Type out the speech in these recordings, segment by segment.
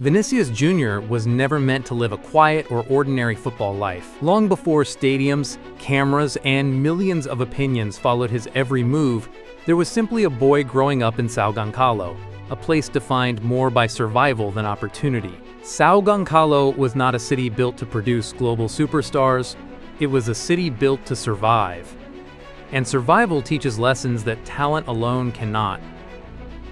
Vinícius Júnior was never meant to live a quiet or ordinary football life. Long before stadiums, cameras, and millions of opinions followed his every move, there was simply a boy growing up in São Gonçalo, a place defined more by survival than opportunity. São Gonçalo was not a city built to produce global superstars, it was a city built to survive. And survival teaches lessons that talent alone cannot.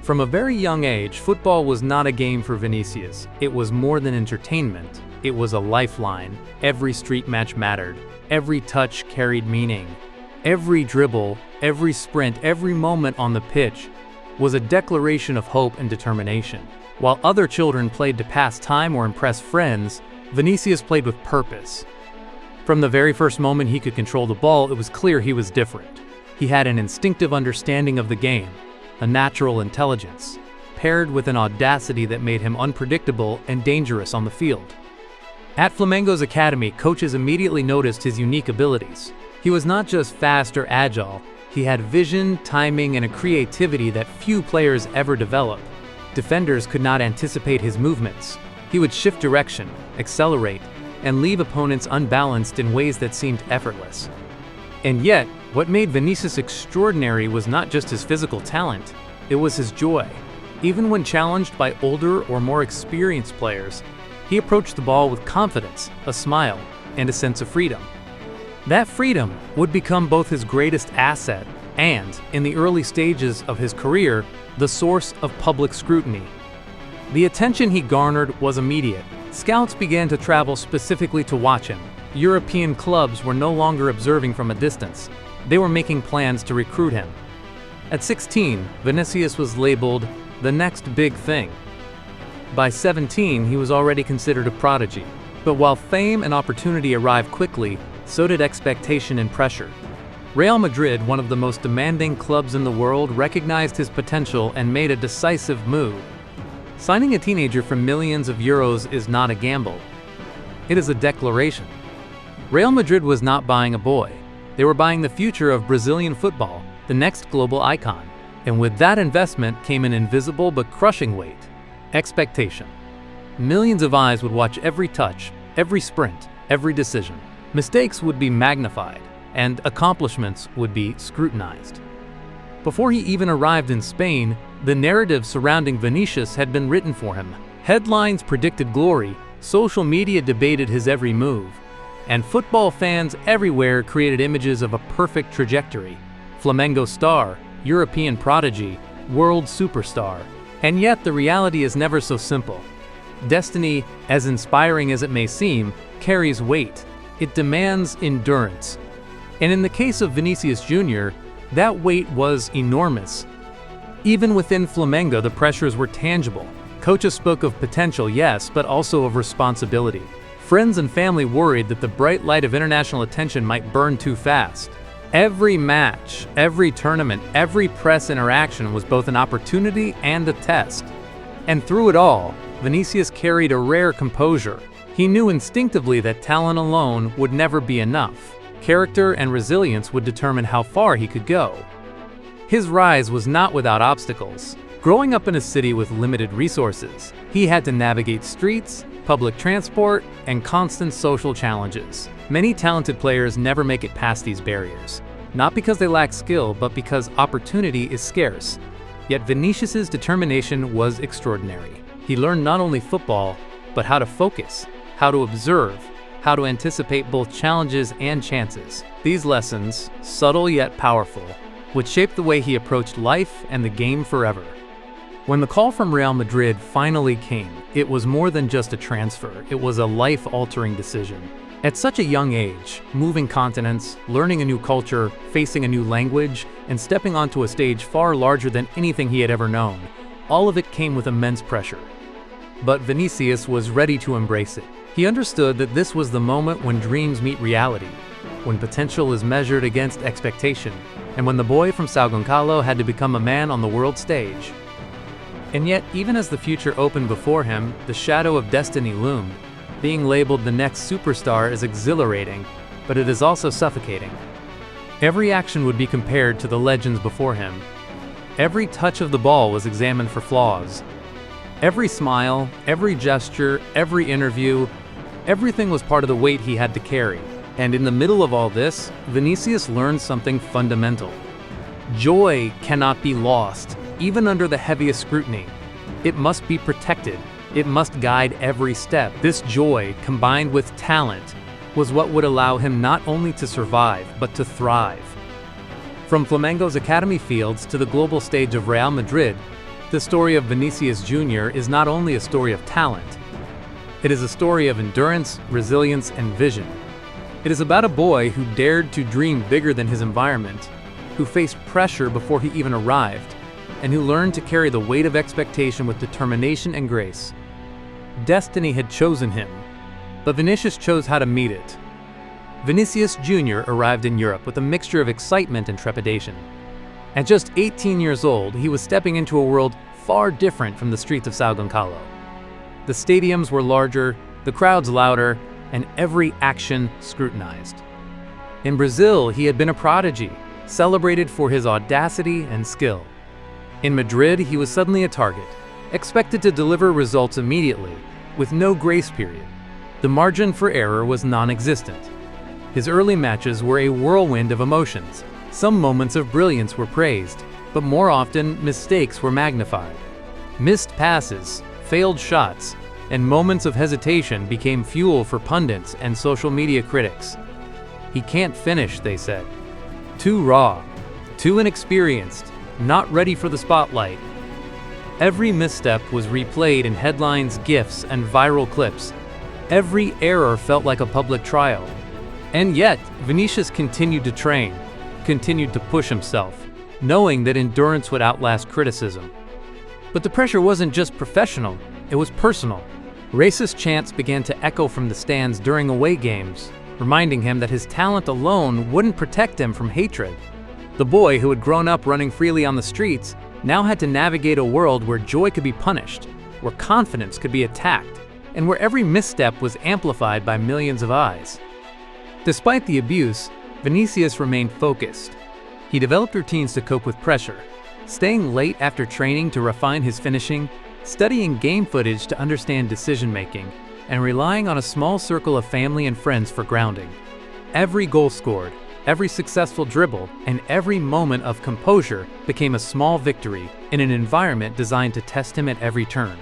From a very young age, football was not a game for Vinícius. It was more than entertainment. It was a lifeline. Every street match mattered. Every touch carried meaning. Every dribble, every sprint, every moment on the pitch was a declaration of hope and determination. While other children played to pass time or impress friends, Vinícius played with purpose. From the very first moment he could control the ball, it was clear he was different. He had an instinctive understanding of the game, a natural intelligence, paired with an audacity that made him unpredictable and dangerous on the field. At Flamengo's academy, coaches immediately noticed his unique abilities. He was not just fast or agile, he had vision, timing, and a creativity that few players ever develop. Defenders could not anticipate his movements. He would shift direction, accelerate, and leave opponents unbalanced in ways that seemed effortless. And yet, what made Vinícius extraordinary was not just his physical talent, it was his joy. Even when challenged by older or more experienced players, he approached the ball with confidence, a smile, and a sense of freedom. That freedom would become both his greatest asset and, in the early stages of his career, the source of public scrutiny. The attention he garnered was immediate. Scouts began to travel specifically to watch him. European clubs were no longer observing from a distance. They were making plans to recruit him. At 16, Vinícius was labeled the next big thing. By 17, he was already considered a prodigy. But while fame and opportunity arrived quickly, so did expectation and pressure. Real Madrid, one of the most demanding clubs in the world, recognized his potential and made a decisive move. Signing a teenager for millions of euros is not a gamble. It is a declaration. Real Madrid was not buying a boy. They were buying the future of Brazilian football, the next global icon. And with that investment came an invisible but crushing weight: expectation. Millions of eyes would watch every touch, every sprint, every decision. Mistakes would be magnified, and accomplishments would be scrutinized. Before he even arrived in Spain, the narrative surrounding Vinícius had been written for him. Headlines predicted glory, social media debated his every move, and football fans everywhere created images of a perfect trajectory: Flamengo star, European prodigy, world superstar. And yet the reality is never so simple. Destiny, as inspiring as it may seem, carries weight. It demands endurance. And in the case of Vinícius Júnior, that weight was enormous. Even within Flamengo, the pressures were tangible. Coaches spoke of potential, yes, but also of responsibility. Friends and family worried that the bright light of international attention might burn too fast. Every match, every tournament, every press interaction was both an opportunity and a test. And through it all, Vinícius carried a rare composure. He knew instinctively that talent alone would never be enough. Character and resilience would determine how far he could go. His rise was not without obstacles. Growing up in a city with limited resources, he had to navigate streets, public transport, and constant social challenges. Many talented players never make it past these barriers, not because they lack skill, but because opportunity is scarce. Yet Vinícius's determination was extraordinary. He learned not only football, but how to focus, how to observe, how to anticipate both challenges and chances. These lessons, subtle yet powerful, would shape the way he approached life and the game forever. When the call from Real Madrid finally came, it was more than just a transfer, it was a life-altering decision. At such a young age, moving continents, learning a new culture, facing a new language, and stepping onto a stage far larger than anything he had ever known, all of it came with immense pressure. But Vinícius was ready to embrace it. He understood that this was the moment when dreams meet reality, when potential is measured against expectation, and when the boy from São Gonçalo had to become a man on the world stage. And yet, even as the future opened before him, the shadow of destiny loomed. Being labeled the next superstar is exhilarating, but it is also suffocating. Every action would be compared to the legends before him. Every touch of the ball was examined for flaws. Every smile, every gesture, every interview, everything was part of the weight he had to carry. And in the middle of all this, Vinícius learned something fundamental. Joy cannot be lost, even under the heaviest scrutiny. It must be protected. It must guide every step. This joy, combined with talent, was what would allow him not only to survive, but to thrive. From Flamengo's academy fields to the global stage of Real Madrid, the story of Vinícius Júnior is not only a story of talent. It is a story of endurance, resilience, and vision. It is about a boy who dared to dream bigger than his environment, who faced pressure before he even arrived, and who learned to carry the weight of expectation with determination and grace. Destiny had chosen him, but Vinícius chose how to meet it. Vinícius Júnior arrived in Europe with a mixture of excitement and trepidation. At just 18 years old, he was stepping into a world far different from the streets of São Gonçalo. The stadiums were larger, the crowds louder, and every action scrutinized. In Brazil, he had been a prodigy, celebrated for his audacity and skill. In Madrid, he was suddenly a target, expected to deliver results immediately, with no grace period. The margin for error was non-existent. His early matches were a whirlwind of emotions. Some moments of brilliance were praised, but more often mistakes were magnified. Missed passes, failed shots, and moments of hesitation became fuel for pundits and social media critics. He can't finish, they said. Too raw, too inexperienced, not ready for the spotlight. Every misstep was replayed in headlines, GIFs, and viral clips. Every error felt like a public trial. And yet, Vinícius continued to train, continued to push himself, knowing that endurance would outlast criticism. But the pressure wasn't just professional, it was personal. Racist chants began to echo from the stands during away games, reminding him that his talent alone wouldn't protect him from hatred. The boy who had grown up running freely on the streets now had to navigate a world where joy could be punished, where confidence could be attacked, and where every misstep was amplified by millions of eyes. Despite the abuse, Vinícius remained focused. He developed routines to cope with pressure, staying late after training to refine his finishing, studying game footage to understand decision-making, and relying on a small circle of family and friends for grounding. Every goal scored, every successful dribble, and every moment of composure became a small victory in an environment designed to test him at every turn.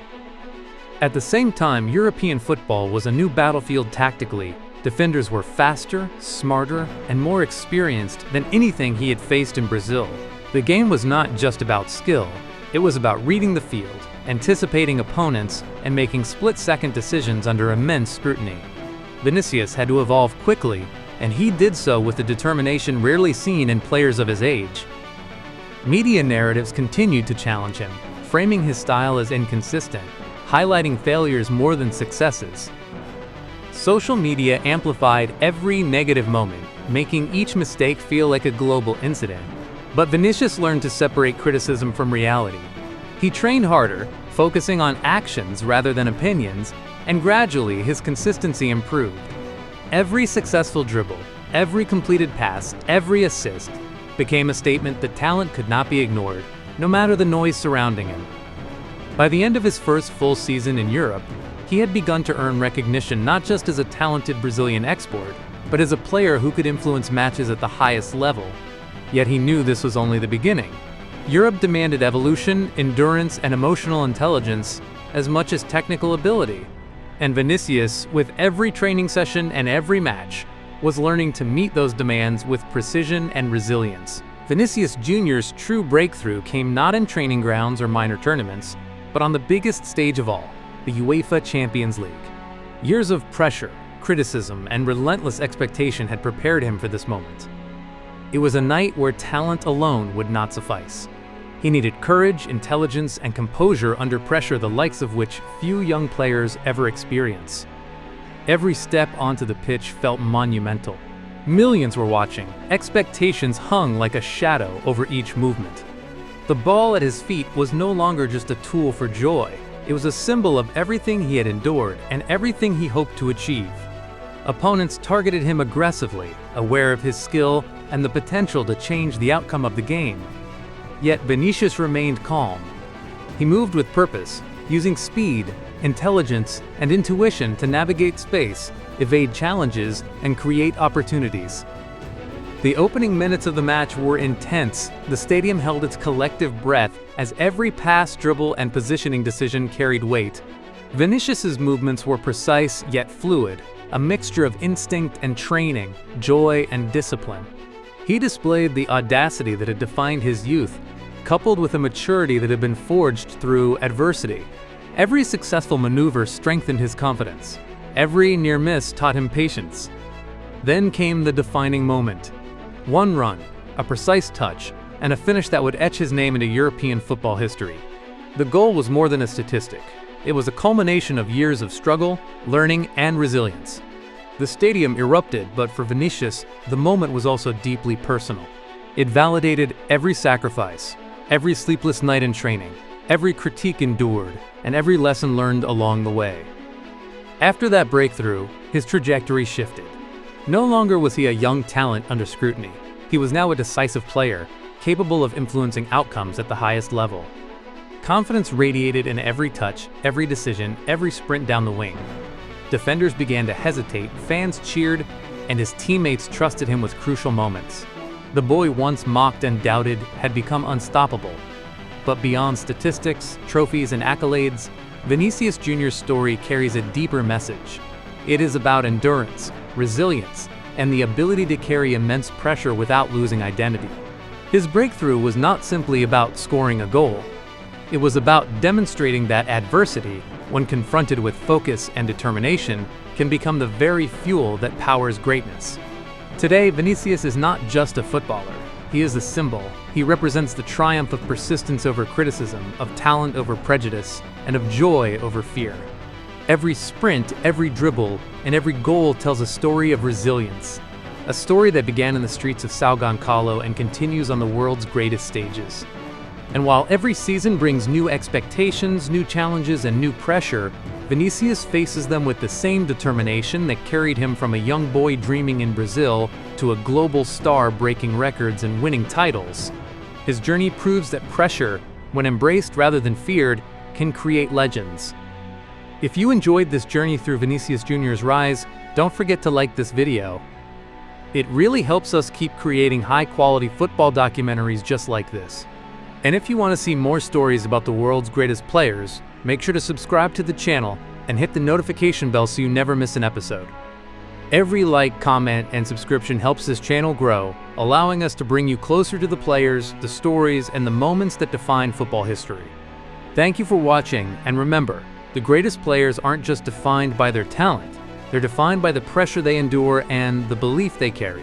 At the same time, European football was a new battlefield tactically. Defenders were faster, smarter, and more experienced than anything he had faced in Brazil. The game was not just about skill, it was about reading the field, anticipating opponents, and making split-second decisions under immense scrutiny. Vinícius had to evolve quickly, and he did so with a determination rarely seen in players of his age. Media narratives continued to challenge him, framing his style as inconsistent, highlighting failures more than successes. Social media amplified every negative moment, making each mistake feel like a global incident. But Vinícius learned to separate criticism from reality. He trained harder, focusing on actions rather than opinions, and gradually his consistency improved. Every successful dribble, every completed pass, every assist became a statement that talent could not be ignored, no matter the noise surrounding him. By the end of his first full season in Europe, he had begun to earn recognition not just as a talented Brazilian export, but as a player who could influence matches at the highest level. Yet he knew this was only the beginning. Europe demanded evolution, endurance, and emotional intelligence as much as technical ability. And Vinícius, with every training session and every match, was learning to meet those demands with precision and resilience. Vinícius Júnior's true breakthrough came not in training grounds or minor tournaments, but on the biggest stage of all, the UEFA Champions League. Years of pressure, criticism, and relentless expectation had prepared him for this moment. It was a night where talent alone would not suffice. He needed courage, intelligence, and composure under pressure the likes of which few young players ever experience. Every step onto the pitch felt monumental. Millions were watching. Expectations hung like a shadow over each movement. The ball at his feet was no longer just a tool for joy. It was a symbol of everything he had endured and everything he hoped to achieve. Opponents targeted him aggressively, aware of his skill and the potential to change the outcome of the game. Yet Vinícius remained calm. He moved with purpose, using speed, intelligence, and intuition to navigate space, evade challenges, and create opportunities. The opening minutes of the match were intense. The stadium held its collective breath as every pass, dribble, and positioning decision carried weight. Vinícius's movements were precise yet fluid, a mixture of instinct and training, joy and discipline. He displayed the audacity that had defined his youth, coupled with a maturity that had been forged through adversity. Every successful maneuver strengthened his confidence. Every near miss taught him patience. Then came the defining moment. One run, a precise touch, and a finish that would etch his name into European football history. The goal was more than a statistic. It was a culmination of years of struggle, learning, and resilience. The stadium erupted, but for Vinícius, the moment was also deeply personal. It validated every sacrifice, every sleepless night in training, every critique endured, and every lesson learned along the way. After that breakthrough, his trajectory shifted. No longer was he a young talent under scrutiny. He was now a decisive player, capable of influencing outcomes at the highest level. Confidence radiated in every touch, every decision, every sprint down the wing. Defenders began to hesitate, fans cheered, and his teammates trusted him with crucial moments. The boy once mocked and doubted had become unstoppable. But beyond statistics, trophies, and accolades, Vinícius Júnior's story carries a deeper message. It is about endurance, resilience, and the ability to carry immense pressure without losing identity. His breakthrough was not simply about scoring a goal. It was about demonstrating that adversity, when confronted with focus and determination, can become the very fuel that powers greatness. Today, Vinícius is not just a footballer. He is a symbol. He represents the triumph of persistence over criticism, of talent over prejudice, and of joy over fear. Every sprint, every dribble, and every goal tells a story of resilience. A story that began in the streets of São Gonçalo and continues on the world's greatest stages. And while every season brings new expectations, new challenges, and new pressure, Vinícius faces them with the same determination that carried him from a young boy dreaming in Brazil to a global star breaking records and winning titles. His journey proves that pressure, when embraced rather than feared, can create legends. If you enjoyed this journey through Vinícius Júnior's rise, don't forget to like this video. It really helps us keep creating high-quality football documentaries just like this. And if you want to see more stories about the world's greatest players, make sure to subscribe to the channel and hit the notification bell so you never miss an episode. Every like, comment, and subscription helps this channel grow, allowing us to bring you closer to the players, the stories, and the moments that define football history. Thank you for watching, and remember, the greatest players aren't just defined by their talent, they're defined by the pressure they endure and the belief they carry.